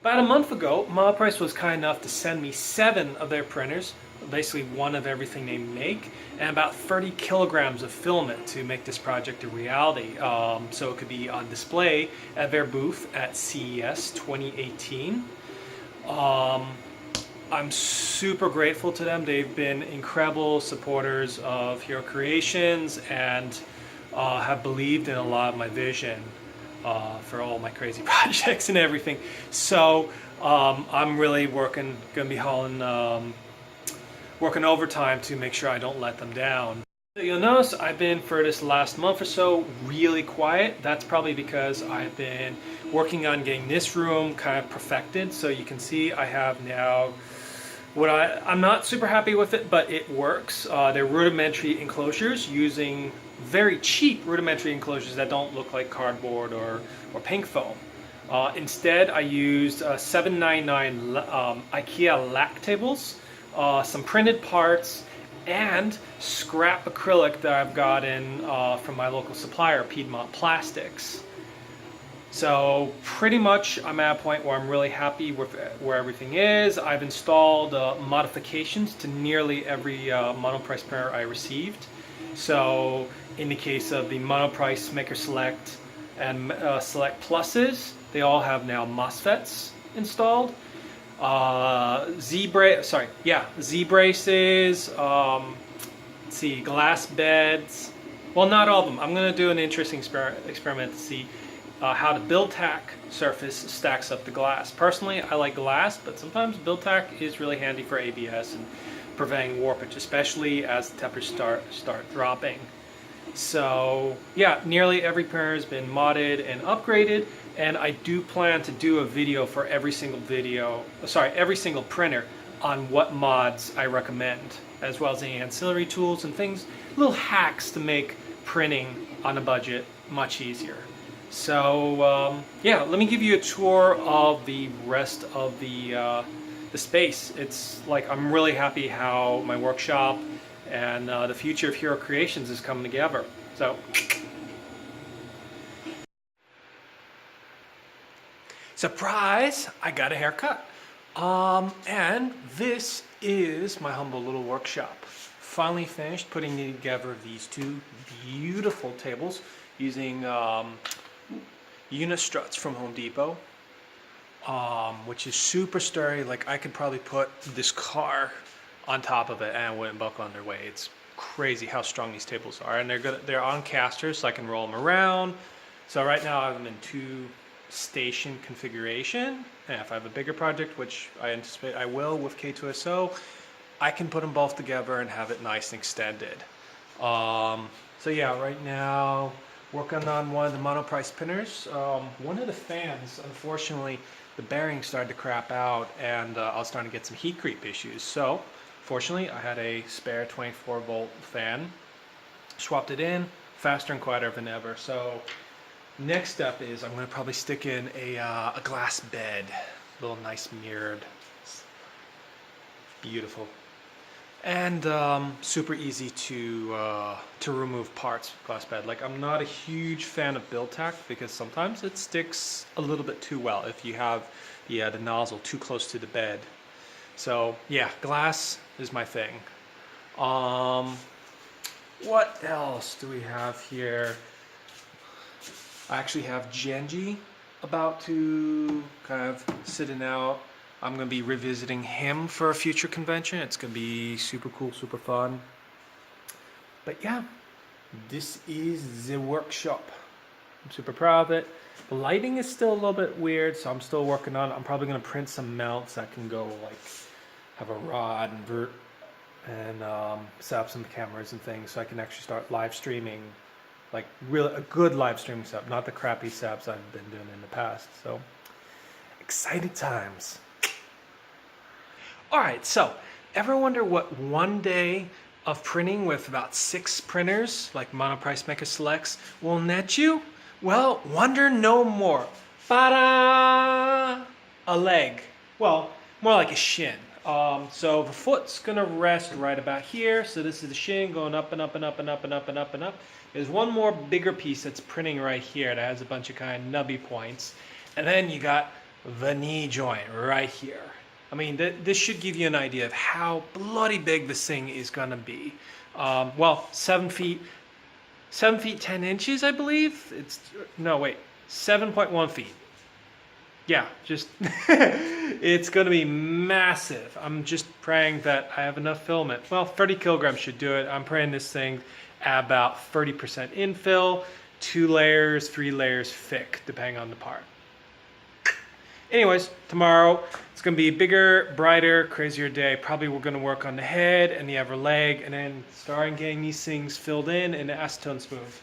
About a month ago, Monoprice was kind enough to send me 7 of their printers, basically one of everything they make, and about 30 kilograms of filament to make this project a reality. So it could be on display at their booth at CES 2018. I'm super grateful to them. They've been incredible supporters of Hiro Creations and have believed in a lot of my vision for all my crazy projects and everything. So I'm really gonna be working overtime to make sure I don't let them down. So you'll notice I've been, for this last month or so, really quiet. That's probably because I've been working on getting this room kind of perfected. So you can see I have now I'm not super happy with it, but it works. They're rudimentary enclosures using very cheap rudimentary enclosures that don't look like cardboard or pink foam. Instead, I used $7.99 IKEA lac tables, some printed parts, and scrap acrylic that I've gotten from my local supplier, Piedmont Plastics. So pretty much I'm at a point where I'm really happy with where everything is. I've installed modifications to nearly every Monoprice printer I received. So in the case of the Monoprice Maker Select and Select Pluses, they all have now MOSFETs installed. Z braces, let's see, glass beds. Well, not all of them. I'm going to do an interesting experiment to see how the build-tack surface stacks up the glass. Personally, I like glass, but sometimes build-tack is really handy for ABS and preventing warpage, especially as the temperatures start dropping. So yeah, nearly every printer has been modded and upgraded, and I do plan to do a video for every single printer on what mods I recommend, as well as any ancillary tools and things, little hacks to make printing on a budget much easier. So yeah, let me give you a tour of the rest of the space. It's like I'm really happy how my workshop and the future of Hiro Creations is coming together. So, surprise! I got a haircut. And this is my humble little workshop. Finally finished putting together these 2 beautiful tables using unit struts from Home Depot, which is super sturdy. Like I could probably put this car on top of it and it wouldn't buckle under weight. It's crazy how strong these tables are, and they're on casters, so I can roll them around. So right now I have them in 2 station configuration, and if I have a bigger project, which I anticipate I will with K2SO, I can put them both together and have it nice and extended. So yeah, right now working on one of the Monoprice printers. One of the fans, unfortunately, the bearing started to crap out, and I was starting to get some heat creep issues. So fortunately, I had a spare 24-volt fan, swapped it in, faster and quieter than ever. So next step is I'm going to probably stick in a glass bed, a little nice mirrored, beautiful, and super easy to remove parts. Glass bed. Like I'm not a huge fan of build-tack because sometimes it sticks a little bit too well if you have the nozzle too close to the bed. So yeah, glass is my thing. What else do we have here? I actually have Genji about to kind of sitting out. I'm going to be revisiting him for a future convention. It's going to be super cool, super fun. But yeah, this is the workshop. I'm super proud of it. The lighting is still a little bit weird, so I'm still working on it. I'm probably going to print some mounts that can go like have a rod and set up some cameras and things so I can actually start live streaming, like really a good live streaming setup, not the crappy setups I've been doing in the past. So exciting times. All right, so ever wonder what one day of printing with about 6 printers like Monoprice Maker Selects will net you? Well, wonder no more. Ta-da! A leg. Well, more like a shin. So the foot's gonna rest right about here. So this is the shin going up and up and up and up and up and up and up. There's one more bigger piece that's printing right here that has a bunch of kind of nubby points. And then you got the knee joint right here. I mean, this should give you an idea of how bloody big this thing is gonna be. Well, 7 feet 10 inches, I believe. No, wait, 7.1 feet. Yeah, just it's gonna be massive. I'm just praying that I have enough filament. Well, 30 kilograms should do it. I'm praying this thing at about 30% infill, 2 layers, 3 layers thick, depending on the part. Anyways, tomorrow it's gonna be a bigger, brighter, crazier day. Probably we're gonna work on the head and the other leg, and then starting getting these things filled in and the acetone smooth.